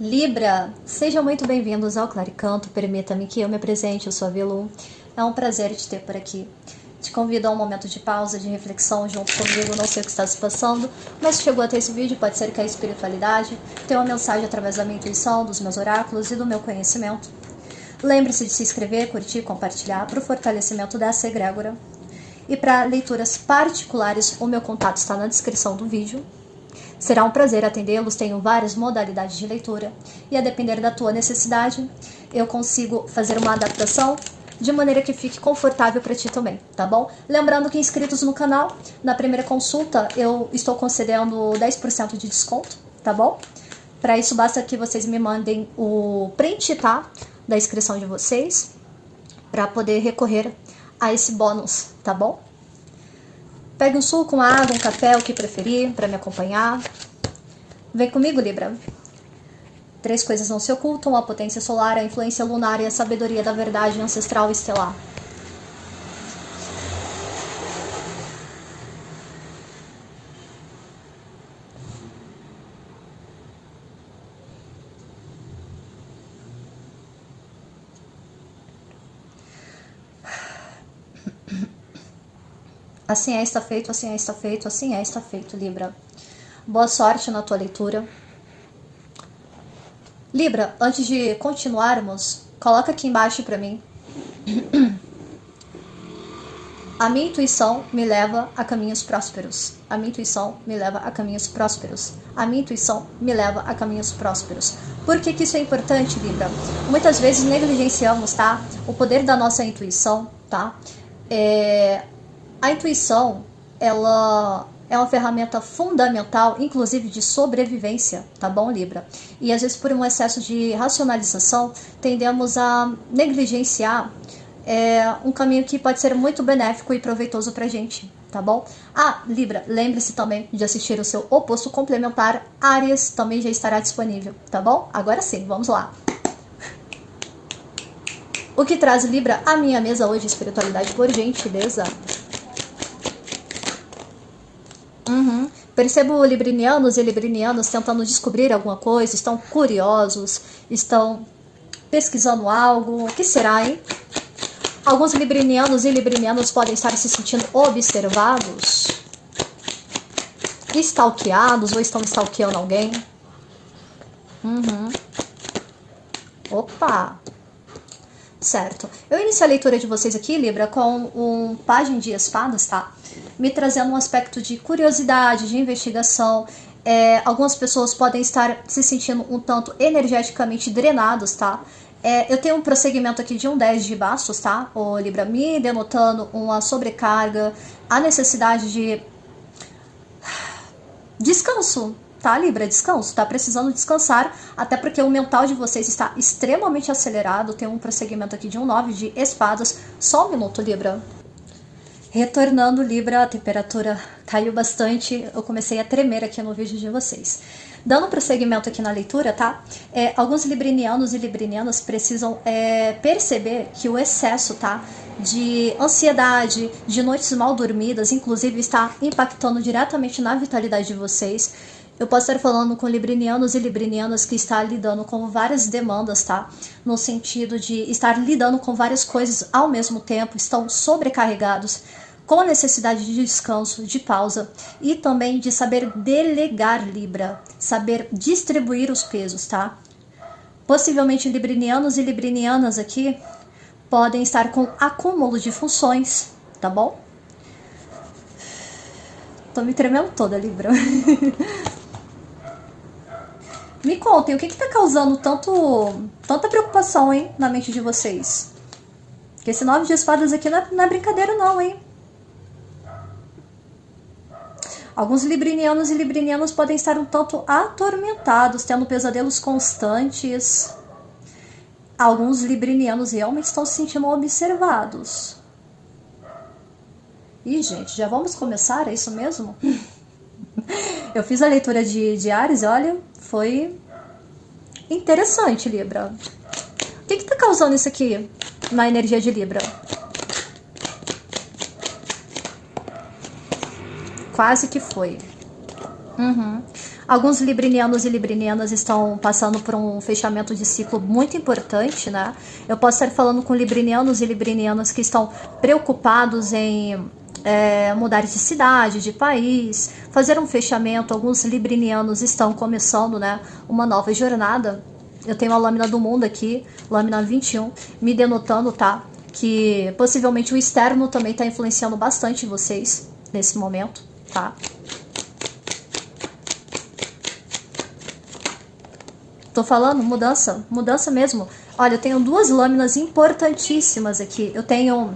Libra, sejam muito bem-vindos ao Claricanto. Permita-me que eu me apresente, eu sou a Velu. É um prazer te ter por aqui. Te convido a um momento de pausa, de reflexão junto comigo. Não sei o que está se passando, mas se chegou até esse vídeo, pode ser que a espiritualidade tenha uma mensagem através da minha intuição, dos meus oráculos e do meu conhecimento. Lembre-se de se inscrever, curtir e compartilhar para o fortalecimento dessa egrégora. E para leituras particulares, o meu contato está na descrição do vídeo. Será um prazer atendê-los, tenho várias modalidades de leitura e a depender da tua necessidade, eu consigo fazer uma adaptação de maneira que fique confortável para ti também, tá bom? Lembrando que inscritos no canal, na primeira consulta eu estou concedendo 10% de desconto, tá bom? Para isso basta que vocês me mandem o print, tá? Da inscrição de vocês, para poder recorrer a esse bônus, tá bom? Pegue um suco, uma água, um café, o que preferir, para me acompanhar. Vem comigo, Libra. 3 coisas não se ocultam: a potência solar, a influência lunar e a sabedoria da verdade ancestral e estelar. Assim é, está feito, assim é, está feito, assim é, está feito, Libra. Boa sorte na tua leitura. Libra, antes de continuarmos, coloca aqui embaixo para mim. A minha intuição me leva a caminhos prósperos. A minha intuição me leva a caminhos prósperos. A minha intuição me leva a caminhos prósperos. Por que isso é importante, Libra? Muitas vezes negligenciamos, tá? O poder da nossa intuição, tá? A intuição, ela é uma ferramenta fundamental, inclusive de sobrevivência, tá bom, Libra? E às vezes por um excesso de racionalização, tendemos a negligenciar um caminho que pode ser muito benéfico e proveitoso pra gente, tá bom? Ah, Libra, lembre-se também de assistir o seu oposto complementar, Áries, também já estará disponível, tá bom? Agora sim, vamos lá. O que traz, Libra, à minha mesa hoje, espiritualidade, por gentileza? Percebo librinianos e librinianas tentando descobrir alguma coisa, estão curiosos, estão pesquisando algo. O que será, hein? Alguns librinianos e librinianas podem estar se sentindo observados, stalkeados ou estão stalkeando alguém. Opa! Certo. Eu inicio a leitura de vocês aqui, Libra, com um pajem de espadas, tá? Me trazendo um aspecto de curiosidade, de investigação. Algumas pessoas podem estar se sentindo um tanto energeticamente drenados, tá? Eu tenho um prosseguimento aqui de um 10 de bastos, tá? O Libra, me denotando uma sobrecarga, a necessidade de descanso. Tá, Libra? Descanso. Tá precisando descansar, até porque o mental de vocês está extremamente acelerado. Tem um prosseguimento aqui de um 9 de espadas. Só um minuto, Libra. Retornando, Libra, a temperatura caiu bastante. Eu comecei a tremer aqui no vídeo de vocês. Dando prosseguimento aqui na leitura, tá? Alguns librinianos e librinianas precisam perceber que o excesso, tá? De ansiedade, de noites mal dormidas, inclusive está impactando diretamente na vitalidade de vocês. Eu posso estar falando com librinianos e librinianas que estão lidando com várias demandas, tá? No sentido de estar lidando com várias coisas ao mesmo tempo, estão sobrecarregados, com a necessidade de descanso, de pausa e também de saber delegar, Libra, saber distribuir os pesos, tá? Possivelmente librinianos e librinianas aqui podem estar com acúmulo de funções, tá bom? Tô me tremendo toda, Libra. Me contem, o que tá causando tanta preocupação, hein, na mente de vocês? Porque esse 9 de espadas aqui não é brincadeira não, hein? Alguns librinianos e librinianas podem estar um tanto atormentados, tendo pesadelos constantes. Alguns librinianos realmente estão se sentindo observados. Ih, gente, já vamos começar? É isso mesmo? Eu fiz a leitura de Áries, olha, foi interessante, Libra. O que tá causando isso aqui na energia de Libra? Quase que foi. Uhum. Alguns librinianos e librinianas estão passando por um fechamento de ciclo muito importante, né? Eu posso estar falando com librinianos e librinianas que estão preocupados em mudar de cidade, de país, fazer um fechamento. Alguns librinianos estão começando, né, uma nova jornada. Eu tenho a lâmina do mundo aqui, lâmina 21, me denotando, tá? Que possivelmente o externo também está influenciando bastante vocês nesse momento, tá? Tô falando mudança, mudança mesmo. Olha, eu tenho duas lâminas importantíssimas aqui. Eu tenho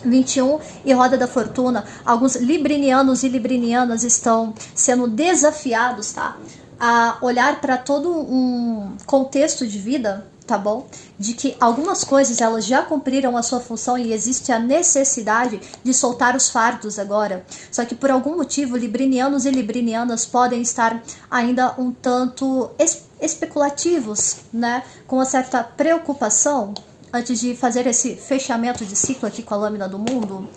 21 e Roda da Fortuna. Alguns librinianos e librinianas estão sendo desafiados, tá? A olhar para todo um contexto de vida, tá bom? De que algumas coisas elas já cumpriram a sua função e existe a necessidade de soltar os fardos agora. Só que por algum motivo, librinianos e librinianas podem estar ainda um tanto especulativos, né? Com uma certa preocupação antes de fazer esse fechamento de ciclo aqui com a lâmina do mundo.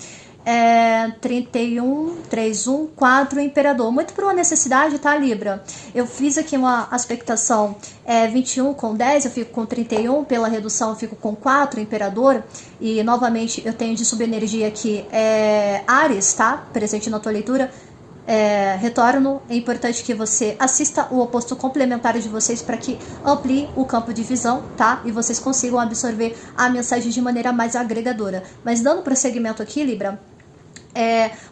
31, 3, 1, 4, Imperador. Muito por uma necessidade, tá, Libra? Eu fiz aqui uma aspectação 21 com 10, eu fico com 31, pela redução eu fico com 4, Imperador. E novamente eu tenho de subenergia aqui Áries, tá? Presente na tua leitura. Retorno, é importante que você assista o oposto complementar de vocês para que amplie o campo de visão, tá? E vocês consigam absorver a mensagem de maneira mais agregadora. Mas dando prosseguimento aqui, Libra,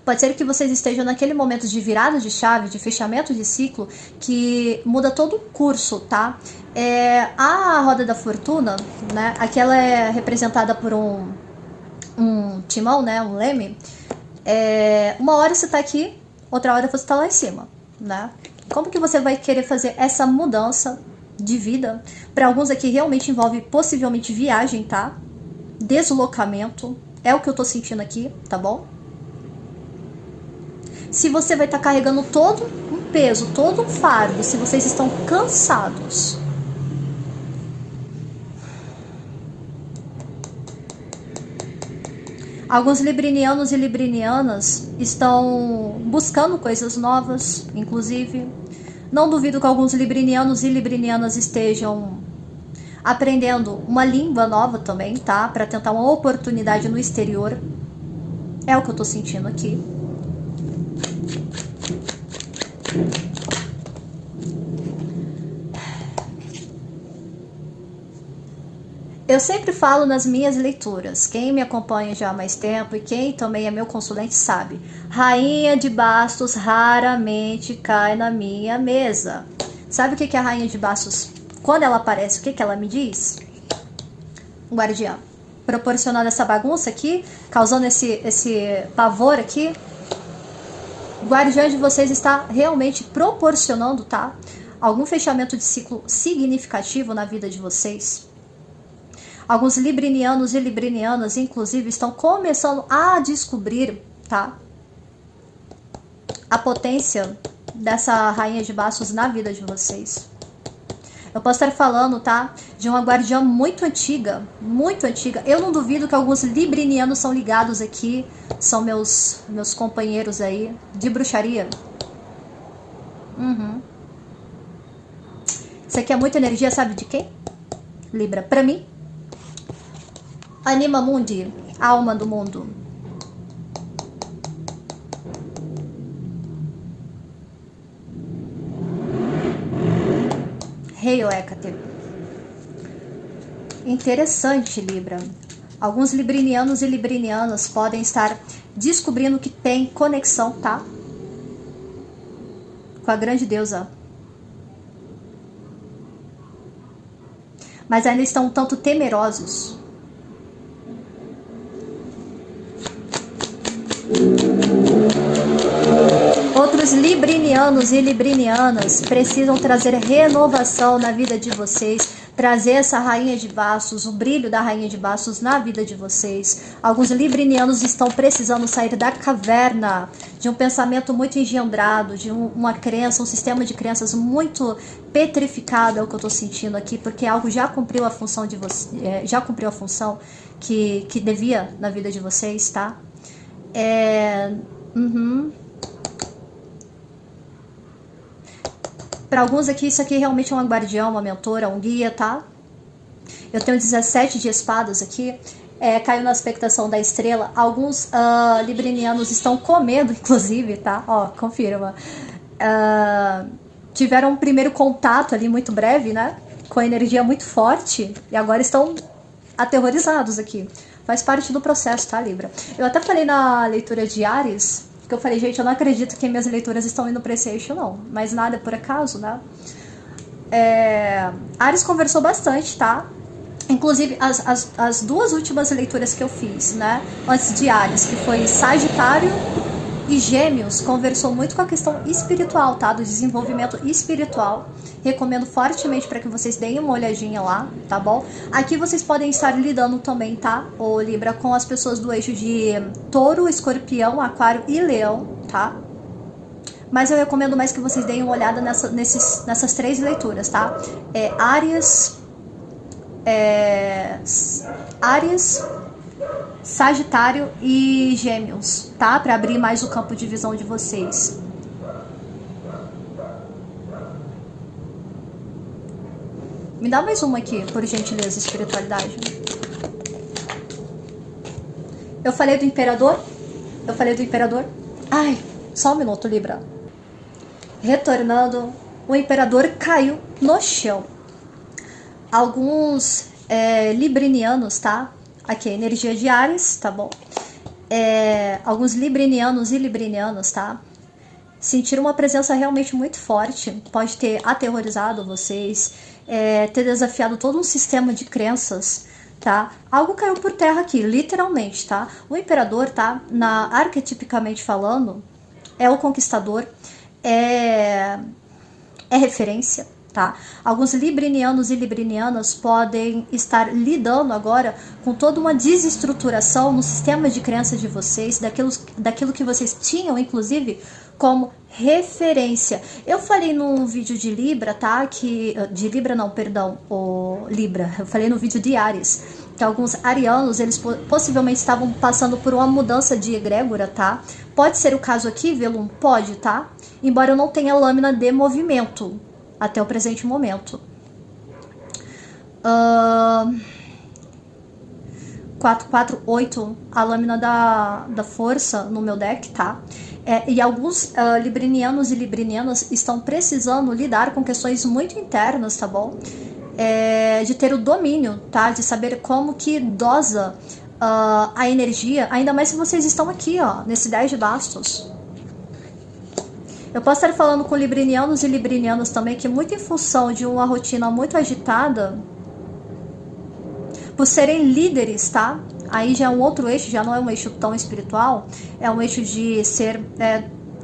pode ser que vocês estejam naquele momento de virada de chave, de fechamento de ciclo, que muda todo o curso, tá? A Roda da Fortuna, né? Aqui ela é representada por um timão, né? Um leme. Uma hora você tá aqui, outra hora você tá lá em cima, né? Como que você vai querer fazer essa mudança de vida? Para alguns aqui realmente envolve possivelmente viagem, tá? Deslocamento, é o que eu tô sentindo aqui, tá bom? Se você vai estar carregando todo um peso, todo um fardo, se vocês estão cansados. Alguns librinianos e librinianas estão buscando coisas novas, inclusive. Não duvido que alguns librinianos e librinianas estejam aprendendo uma língua nova também, tá? Para tentar uma oportunidade no exterior. É o que eu tô sentindo aqui. Eu sempre falo nas minhas leituras, quem me acompanha já há mais tempo e quem também é meu consulente sabe, Rainha de Bastos raramente cai na minha mesa. Sabe o que é a Rainha de Bastos? Quando ela aparece, o que ela me diz? Guardiã, proporcionando essa bagunça aqui, causando esse pavor aqui, o guardiã de vocês está realmente proporcionando, tá? Algum fechamento de ciclo significativo na vida de vocês. Alguns librinianos e librinianas, inclusive, estão começando a descobrir, tá? A potência dessa Rainha de Bastos na vida de vocês. Eu posso estar falando, tá? De uma guardiã muito antiga, muito antiga. Eu não duvido que alguns librinianos são ligados aqui, são meus companheiros aí de bruxaria. Isso aqui é muita energia, sabe de quem? Libra. Pra mim, Anima Mundi, alma do mundo. Rei Hécate. Interessante, Libra. Alguns librinianos e librinianas podem estar descobrindo que tem conexão, tá? Com a grande deusa. Mas ainda estão um tanto temerosos. Outros librinianos e librinianas precisam trazer renovação na vida de vocês, trazer essa Rainha de Bastos, o brilho da Rainha de Bastos na vida de vocês. Alguns librinianos estão precisando sair da caverna, de um pensamento muito engendrado, de uma crença, um sistema de crenças muito petrificado, é o que eu estou sentindo aqui, porque algo já cumpriu a função de vocês, já cumpriu a função que devia na vida de vocês, tá? Para alguns aqui, isso aqui realmente é um guardião, uma mentora, um guia, tá? Eu tenho 17 de espadas aqui. Caiu na expectação da estrela. Alguns librinianos estão com medo, inclusive, tá? Ó, confirma. Tiveram um primeiro contato ali muito breve, né? Com a energia muito forte. E agora estão aterrorizados aqui. Faz parte do processo, tá, Libra? Eu até falei na leitura de Áries, que eu falei, gente, eu não acredito que minhas leituras estão indo pra esse eixo, não. Mas nada é por acaso, né? Áries conversou bastante, tá? Inclusive, as duas últimas leituras que eu fiz, né? Antes de Áries, que foi Sagitário e Gêmeos, conversou muito com a questão espiritual, tá? Do desenvolvimento espiritual. Recomendo fortemente para que vocês deem uma olhadinha lá, tá bom? Aqui vocês podem estar lidando também, tá? Ô Libra, com as pessoas do eixo de Touro, Escorpião, Aquário e Leão, tá? Mas eu recomendo mais que vocês deem uma olhada nessas 3 leituras, tá? Áries, Sagitário e Gêmeos, tá? Para abrir mais o campo de visão de vocês. Me dá mais uma aqui, por gentileza, espiritualidade. Eu falei do Imperador? Ai, só um minuto, Libra. Retornando, o Imperador caiu no chão. Alguns librinianos, tá? Aqui, energia de Áries, tá bom? Alguns librinianos e librinianas, tá? Sentiram uma presença realmente muito forte. Pode ter aterrorizado vocês, ter desafiado todo um sistema de crenças, tá? Algo caiu por terra aqui, literalmente, tá? O Imperador, tá? Arquetipicamente falando, é o conquistador, é referência, tá? Alguns librinianos e librinianas podem estar lidando agora com toda uma desestruturação no sistema de crenças de vocês, daquilo que vocês tinham, inclusive, como referência. Eu falei num vídeo de Libra, tá? Libra. Eu falei no vídeo de Áries, que alguns arianos, eles possivelmente estavam passando por uma mudança de egrégora, tá? Pode ser o caso aqui, Velum? Pode, tá? Embora eu não tenha lâmina de movimento até o presente momento. 448, a lâmina da força no meu deck, tá? E alguns librinianos e librinianas estão precisando lidar com questões muito internas, tá bom? De ter o domínio, tá? De saber como que dosa a energia, ainda mais se vocês estão aqui, ó, nesse 10 de bastos. Eu posso estar falando com librinianos e librinianas também, que muito em função de uma rotina muito agitada, por serem líderes, tá? Aí já é um outro eixo, já não é um eixo tão espiritual, é um eixo de ser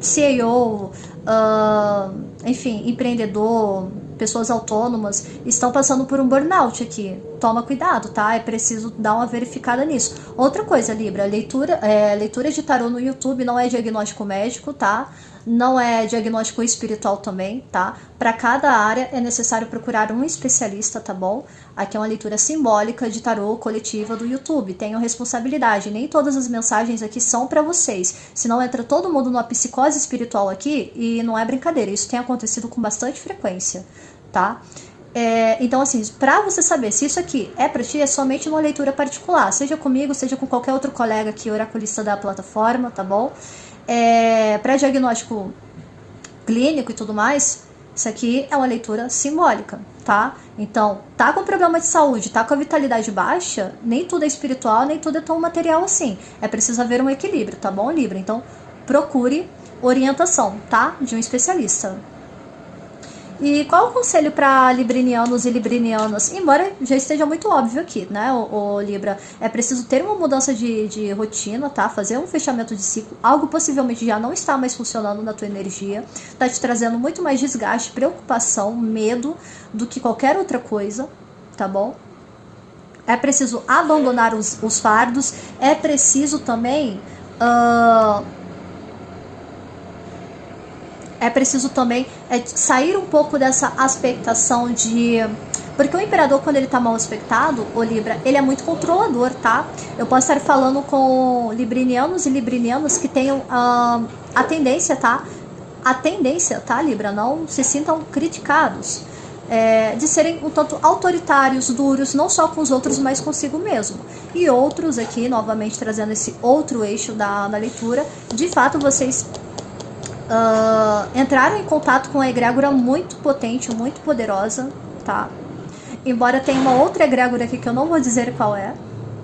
CEO, enfim, empreendedor, pessoas autônomas, estão passando por um burnout aqui. Toma cuidado, tá? É preciso dar uma verificada nisso. Outra coisa, Libra, leitura de tarô no YouTube não é diagnóstico médico, tá? Não é diagnóstico espiritual também, tá? Para cada área é necessário procurar um especialista, tá bom? Aqui é uma leitura simbólica de tarô coletiva do YouTube. Tenham responsabilidade. Nem todas as mensagens aqui são para vocês. Senão entra todo mundo numa psicose espiritual aqui e não é brincadeira. Isso tem acontecido com bastante frequência, tá? Então, assim, pra você saber se isso aqui é pra ti, é somente uma leitura particular. Seja comigo, seja com qualquer outro colega aqui, oraculista da plataforma, tá bom? Para diagnóstico clínico e tudo mais, isso aqui é uma leitura simbólica, tá? Então, tá com problema de saúde, tá com a vitalidade baixa, nem tudo é espiritual, nem tudo é tão material assim. É preciso haver um equilíbrio, tá bom, Libra? Então, procure orientação, tá? De um especialista. E qual o conselho para librinianos e librinianas? Embora já esteja muito óbvio aqui, né, o Libra, é preciso ter uma mudança de rotina, tá? Fazer um fechamento de ciclo, algo possivelmente já não está mais funcionando na tua energia, tá te trazendo muito mais desgaste, preocupação, medo do que qualquer outra coisa, tá bom? É preciso abandonar os fardos, é preciso também... É preciso também sair um pouco dessa aspectação de... Porque o Imperador, quando ele tá mal aspectado, o Libra, ele é muito controlador, tá? Eu posso estar falando com librinianos e librinianas que tenham a tendência, tá? a tendência, tá, Libra? Não se sintam criticados. De serem um tanto autoritários, duros, não só com os outros, mas consigo mesmo. E outros aqui, novamente trazendo esse outro eixo da leitura, de fato vocês entraram em contato com uma egrégora muito potente, muito poderosa, tá? Embora tenha uma outra egrégora aqui que eu não vou dizer qual é.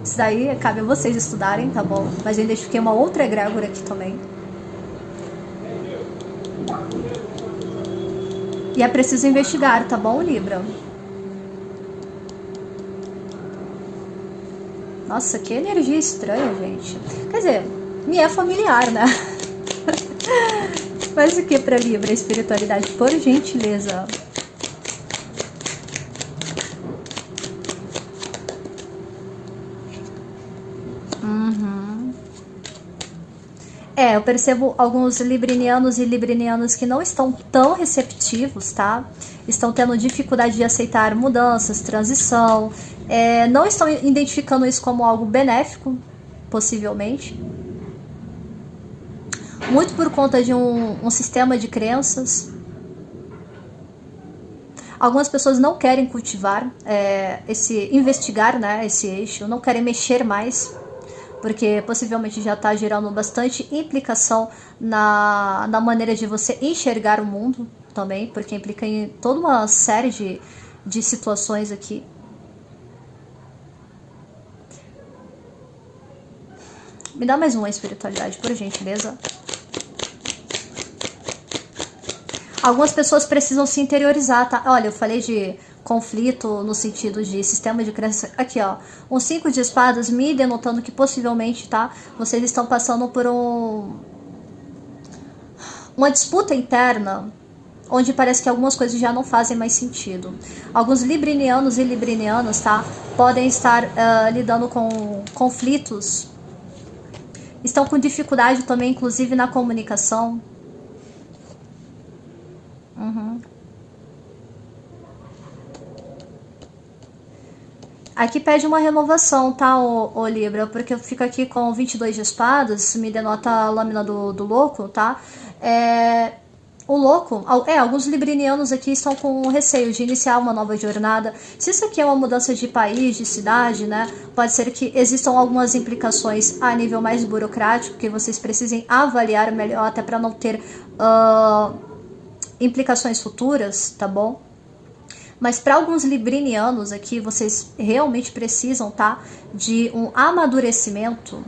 Isso daí cabe a vocês estudarem, tá bom? Mas eu identifiquei uma outra egrégora aqui também. E é preciso investigar, tá bom, Libra? Nossa, que energia estranha, gente. Quer dizer, me é familiar, né? Mas o que pra Libra? Espiritualidade, por gentileza. Eu percebo alguns librinianos e librinianas que não estão tão receptivos, tá? Estão tendo dificuldade de aceitar mudanças, transição, não estão identificando isso como algo benéfico, possivelmente. Muito por conta de um sistema de crenças. Algumas pessoas não querem cultivar, investigar, né, esse eixo, não querem mexer mais, porque possivelmente já está gerando bastante implicação na maneira de você enxergar o mundo também, porque implica em toda uma série de situações aqui. Me dá mais uma espiritualidade, por gentileza. Algumas pessoas precisam se interiorizar, tá? Olha, eu falei de conflito no sentido de sistema de crença. Aqui, ó, um 5 de espadas me denotando que possivelmente, tá? Vocês estão passando por uma disputa interna, onde parece que algumas coisas já não fazem mais sentido. Alguns librinianos e librinianas, tá? Podem estar lidando com conflitos. Estão com dificuldade também, inclusive, na comunicação. Aqui pede uma renovação, tá, ô Libra? Porque eu fico aqui com 22 de espadas, me denota a lâmina do louco, tá? O louco, alguns librinianos aqui estão com receio de iniciar uma nova jornada. Se isso aqui é uma mudança de país, de cidade, né? Pode ser que existam algumas implicações a nível mais burocrático, que vocês precisem avaliar melhor, até para não ter implicações futuras, tá bom? Mas para alguns librinianos aqui, vocês realmente precisam, tá? De um amadurecimento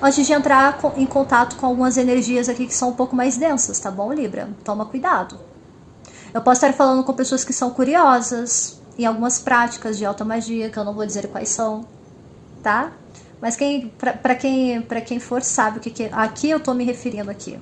antes de entrar em contato com algumas energias aqui que são um pouco mais densas, tá bom, Libra? Toma cuidado. Eu posso estar falando com pessoas que são curiosas em algumas práticas de alta magia, que eu não vou dizer quais são, tá? Mas para quem for sabe o que é. Aqui eu tô me referindo aqui.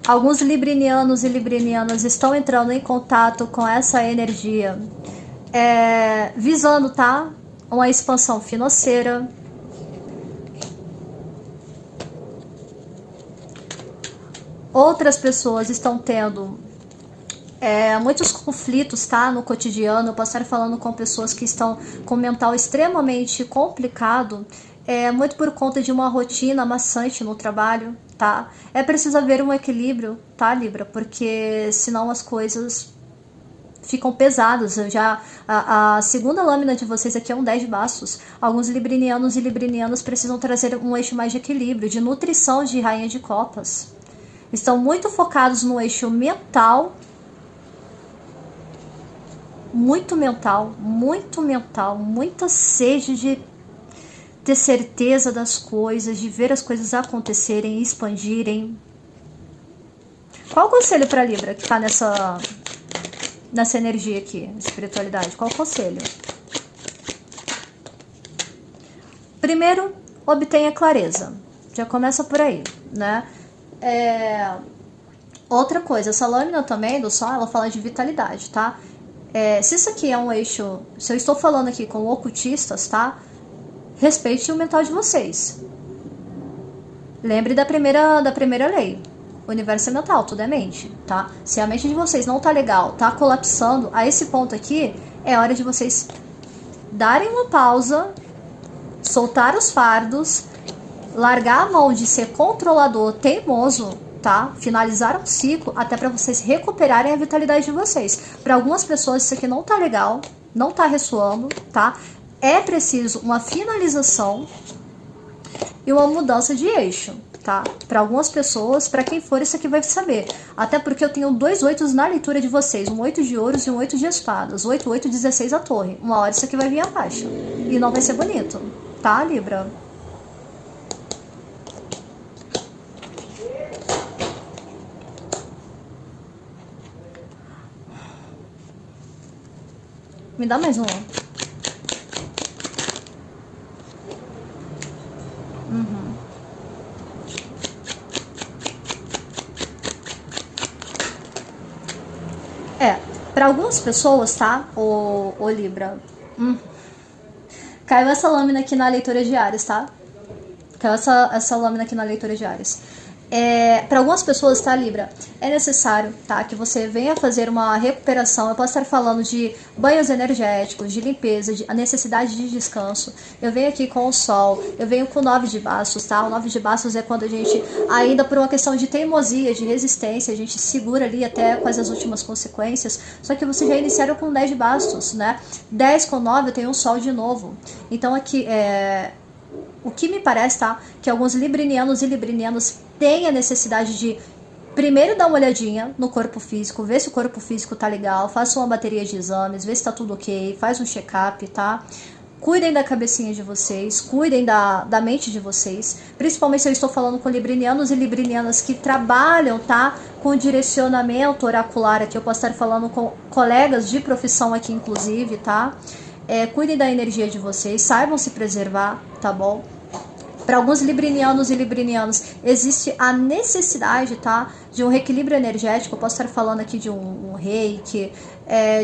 Alguns librinianos e librinianas estão entrando em contato com essa energia, visando, tá? Uma expansão financeira. Outras pessoas estão tendo muitos conflitos, tá? No cotidiano. Eu posso estar falando com pessoas que estão com o mental extremamente complicado, muito por conta de uma rotina maçante no trabalho, tá? É preciso haver um equilíbrio, tá, Libra? Porque senão as coisas ficam pesadas. A segunda lâmina de vocês aqui é um 10 de bastos. Alguns librinianos e librinianas precisam trazer um eixo mais de equilíbrio, de nutrição de rainha de copas. Estão muito focados no eixo mental, muito mental, muita sede de ter certeza das coisas, de ver as coisas acontecerem, expandirem. Qual o conselho para Libra que está nessa energia aqui, espiritualidade? Qual o conselho? Primeiro, obtenha clareza. Já começa por aí, né? Outra coisa, essa lâmina também do Sol, ela fala de vitalidade, tá? Se isso aqui é um eixo, se eu estou falando aqui com ocultistas, tá? Respeite o mental de vocês. Lembre da primeira lei. O universo é mental, tudo é mente, tá? Se a mente de vocês não tá legal, tá colapsando, a esse ponto aqui, é hora de vocês darem uma pausa, soltar os fardos, largar a mão de ser controlador, teimoso, tá? Finalizar um ciclo até para vocês recuperarem a vitalidade de vocês. Para algumas pessoas isso aqui não tá legal, não tá ressoando, tá? É preciso uma finalização e uma mudança de eixo, tá? Para algumas pessoas, para quem for, isso aqui vai saber. Até porque eu tenho 2 oitos na leitura de vocês, um 8 de ouros e um 8 de espadas. 8, 8, 16 a torre. Uma hora isso aqui vai vir abaixo. E não vai ser bonito, tá, Libra? Me dá mais um. Para algumas pessoas, tá? O Libra. Caiu essa lâmina aqui na leitura de Áries, tá? Caiu essa lâmina aqui na leitura de Áries. Para algumas pessoas, tá, Libra? É necessário, tá, que você venha fazer uma recuperação. Eu posso estar falando de banhos energéticos, de limpeza, a necessidade de descanso. Eu venho aqui com o Sol, eu venho com o 9 de bastos, tá? O 9 de bastos é quando a gente, ainda por uma questão de teimosia, de resistência, a gente segura ali até quais as últimas consequências. Só que você já iniciaram com 10 de bastos, né? 10 com 9 eu tenho um Sol de novo. Então aqui, o que me parece, tá? Que alguns librinianos e librinianas têm a necessidade de primeiro dar uma olhadinha no corpo físico, ver se o corpo físico tá legal, faça uma bateria de exames, ver se tá tudo ok, faz um check-up, tá? Cuidem da cabecinha de vocês, cuidem da mente de vocês, principalmente se eu estou falando com librinianos e librinianas que trabalham, tá? Com direcionamento oracular aqui, eu posso estar falando com colegas de profissão aqui, inclusive, tá? Cuidem da energia de vocês, saibam se preservar, tá bom? Para alguns librinianos e librinianas existe a necessidade, tá, de um reequilíbrio energético. Eu posso estar falando aqui de um reiki,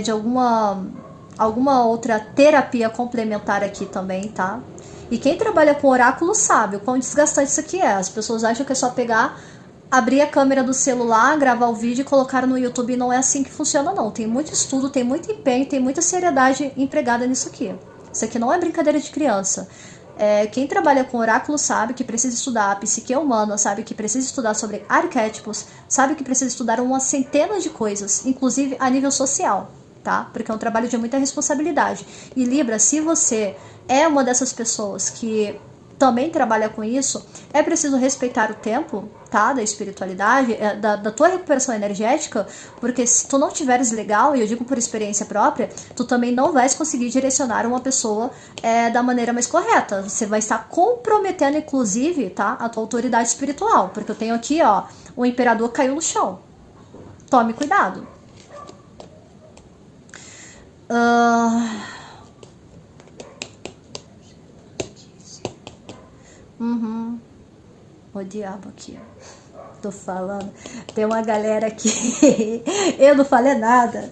de alguma outra terapia complementar aqui também, tá? E quem trabalha com oráculo sabe o quão desgastante isso aqui é. As pessoas acham que é só pegar, abrir a câmera do celular, gravar o vídeo e colocar no YouTube. E não é assim que funciona, não. Tem muito estudo, tem muito empenho, tem muita seriedade empregada nisso aqui. Isso aqui não é brincadeira de criança. Quem trabalha com oráculo sabe que precisa estudar a psique humana, sabe que precisa estudar sobre arquétipos, sabe que precisa estudar uma centena de coisas, inclusive a nível social, tá? Porque é um trabalho de muita responsabilidade. E Libra, se você é uma dessas pessoas que também trabalha com isso, é preciso respeitar o tempo, tá, da espiritualidade, da tua recuperação energética, porque se tu não tiveres legal, e eu digo por experiência própria, tu também não vais conseguir direcionar uma pessoa da maneira mais correta. Você vai estar comprometendo, inclusive, tá, a tua autoridade espiritual, porque eu tenho aqui, ó, o imperador caiu no chão. Tome cuidado. O diabo aqui, ó. Tô falando. Tem uma galera aqui. Eu não falei nada.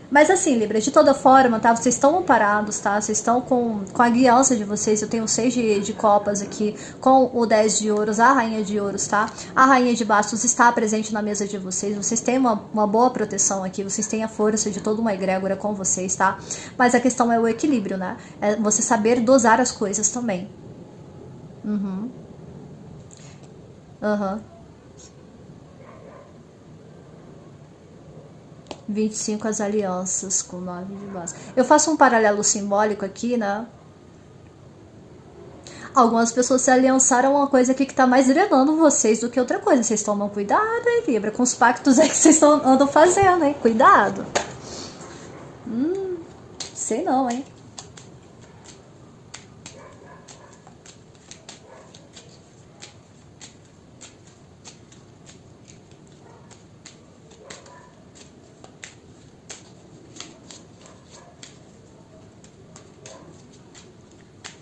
Mas assim, Libra, de toda forma, tá? Vocês estão amparados, tá? Vocês estão com a guiança de vocês. Eu tenho o 6 de copas aqui, com o 10 de ouros, a rainha de ouros, tá? A rainha de bastos está presente na mesa de vocês. Vocês têm uma boa proteção aqui. Vocês têm a força de toda uma egrégora com vocês, tá? Mas a questão é o equilíbrio, né? É você saber dosar as coisas também. 25 as alianças com 9 de base. Eu faço um paralelo simbólico aqui, né? Algumas pessoas se aliançaram a uma coisa aqui que tá mais drenando vocês do que outra coisa. Vocês tomam cuidado, hein, Libra? Com os pactos que vocês andam fazendo, hein? Cuidado. Sei não, hein?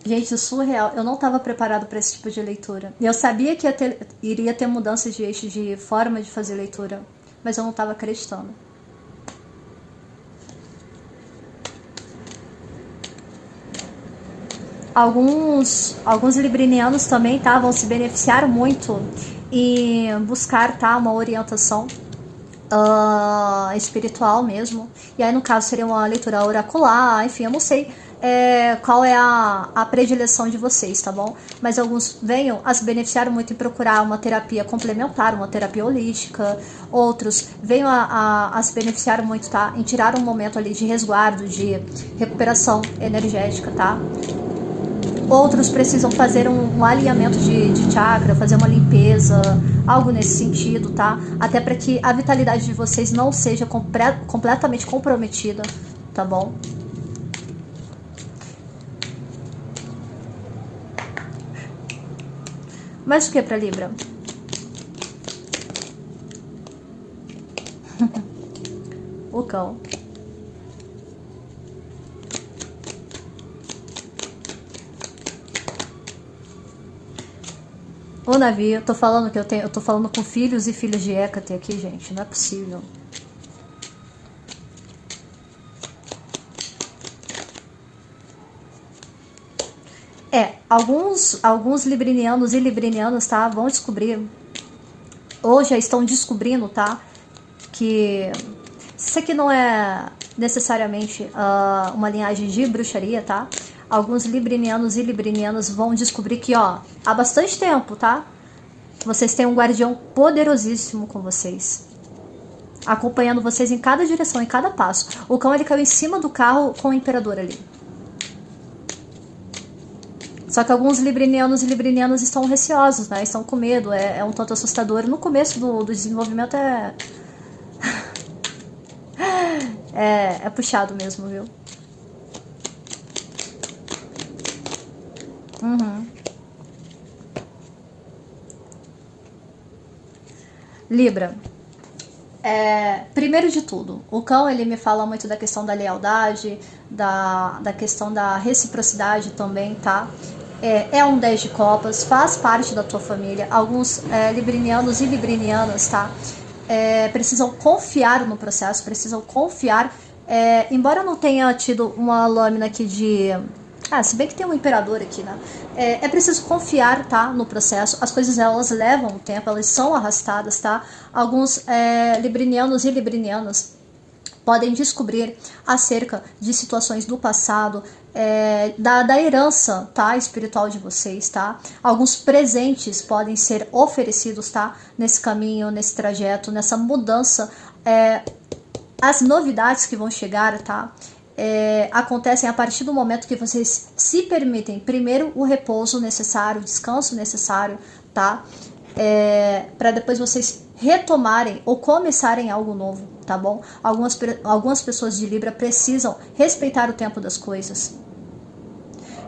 Gente, surreal. Eu não estava preparado para esse tipo de leitura. Eu sabia que iria ter mudanças de eixo, de forma de fazer leitura, mas eu não estava acreditando. Alguns librinianos também, tá? Vão se beneficiar muito e buscar, tá? Uma orientação espiritual mesmo. E aí, no caso, seria uma leitura oracular, enfim, eu não sei qual é a predileção de vocês, tá bom? Mas alguns venham a se beneficiar muito em procurar uma terapia complementar, uma terapia holística. Outros venham a se beneficiar muito, tá? Em tirar um momento ali de resguardo, de recuperação energética, tá? Outros precisam fazer um alinhamento de chakra, fazer uma limpeza, algo nesse sentido, tá? Até para que a vitalidade de vocês não seja completamente comprometida, tá bom? Mas o que para Libra? O cão. O navio, eu tô falando que eu tô falando com filhos e filhas de Hecate aqui, gente, não é possível. Alguns librinianos e librinianas, tá, vão descobrir, ou já estão descobrindo, tá, que isso aqui não é necessariamente uma linhagem de bruxaria, tá? Alguns librinianos e librinianas vão descobrir que, ó, há bastante tempo, tá? Vocês têm um guardião poderosíssimo com vocês, acompanhando vocês em cada direção, em cada passo. O cão, ele caiu em cima do carro com o imperador ali. Só que alguns librinianos e librinianas estão receosos, né? Estão com medo, é um tanto assustador. No começo do desenvolvimento é puxado mesmo, viu? Libra. Primeiro de tudo, o cão, ele me fala muito da questão da lealdade, da questão da reciprocidade também, tá? É um 10 de copas, faz parte da tua família. Alguns librinianos e librinianas, tá? Precisam confiar no processo, precisam confiar. Embora não tenha tido uma lâmina aqui de... se bem que tem um imperador aqui, né? É preciso confiar, tá, no processo. As coisas, elas levam tempo, elas são arrastadas, tá? Alguns librinianos e librinianas podem descobrir acerca de situações do passado, da herança, tá, espiritual de vocês, tá? Alguns presentes podem ser oferecidos, tá? Nesse caminho, nesse trajeto, nessa mudança. As novidades que vão chegar, tá? Acontecem a partir do momento que vocês se permitem, primeiro, o repouso necessário, o descanso necessário, tá? Para depois vocês retomarem ou começarem algo novo, tá bom? Algumas pessoas de Libra precisam respeitar o tempo das coisas.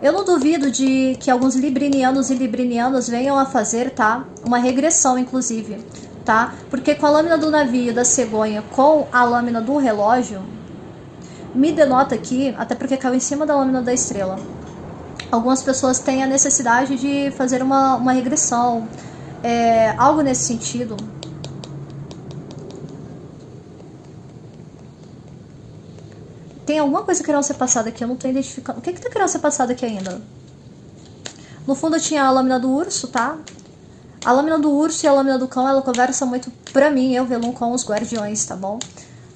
Eu não duvido de que alguns librinianos e librinianas venham a fazer, tá? Uma regressão, inclusive, tá? Porque com a lâmina do navio, da cegonha, com a lâmina do relógio, me denota aqui, até porque caiu em cima da lâmina da estrela, algumas pessoas têm a necessidade de fazer uma regressão, algo nesse sentido. Tem alguma coisa querendo ser passada aqui, eu não tô identificando. O que tá querendo ser passado aqui ainda? No fundo tinha a lâmina do urso, tá? A lâmina do urso e a lâmina do cão, ela conversa muito pra mim, eu, Velum, com os guardiões, tá bom?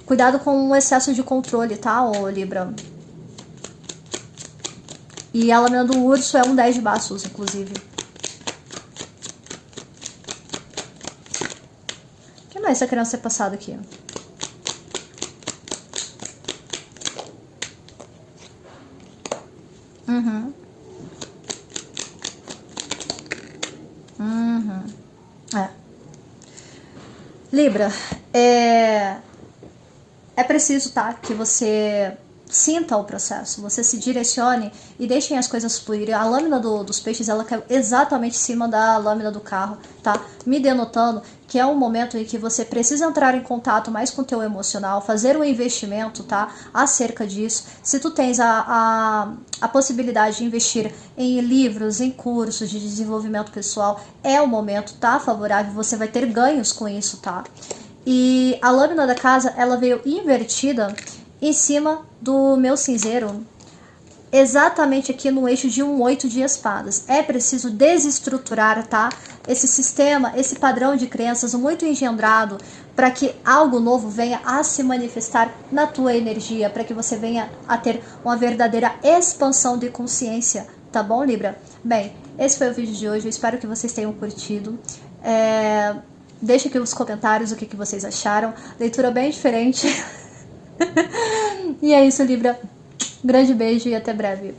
Cuidado com o excesso de controle, tá, ô Libra? E a lâmina do urso é um 10 de bastos, inclusive. O que mais tá querendo ser passado aqui? Libra, é preciso, tá, que você sinta o processo, você se direcione e deixem as coisas fluírem. A lâmina dos peixes, ela caiu exatamente em cima da lâmina do carro, tá? Me denotando que é um momento em que você precisa entrar em contato mais com o teu emocional, fazer um investimento, tá? Acerca disso. Se tu tens a possibilidade de investir em livros, em cursos de desenvolvimento pessoal, é o momento, tá? Favorável, você vai ter ganhos com isso, tá? E a lâmina da casa, ela veio invertida em cima do meu cinzeiro. exatamente aqui no eixo de um 8 de espadas. É preciso desestruturar, tá? Esse sistema, esse padrão de crenças muito engendrado para que algo novo venha a se manifestar na tua energia, para que você venha a ter uma verdadeira expansão de consciência, tá bom, Libra? Bem, esse foi o vídeo de hoje, eu espero que vocês tenham curtido. Deixa aqui nos comentários o que vocês acharam. Leitura bem diferente. E é isso, Libra. Grande beijo e até breve.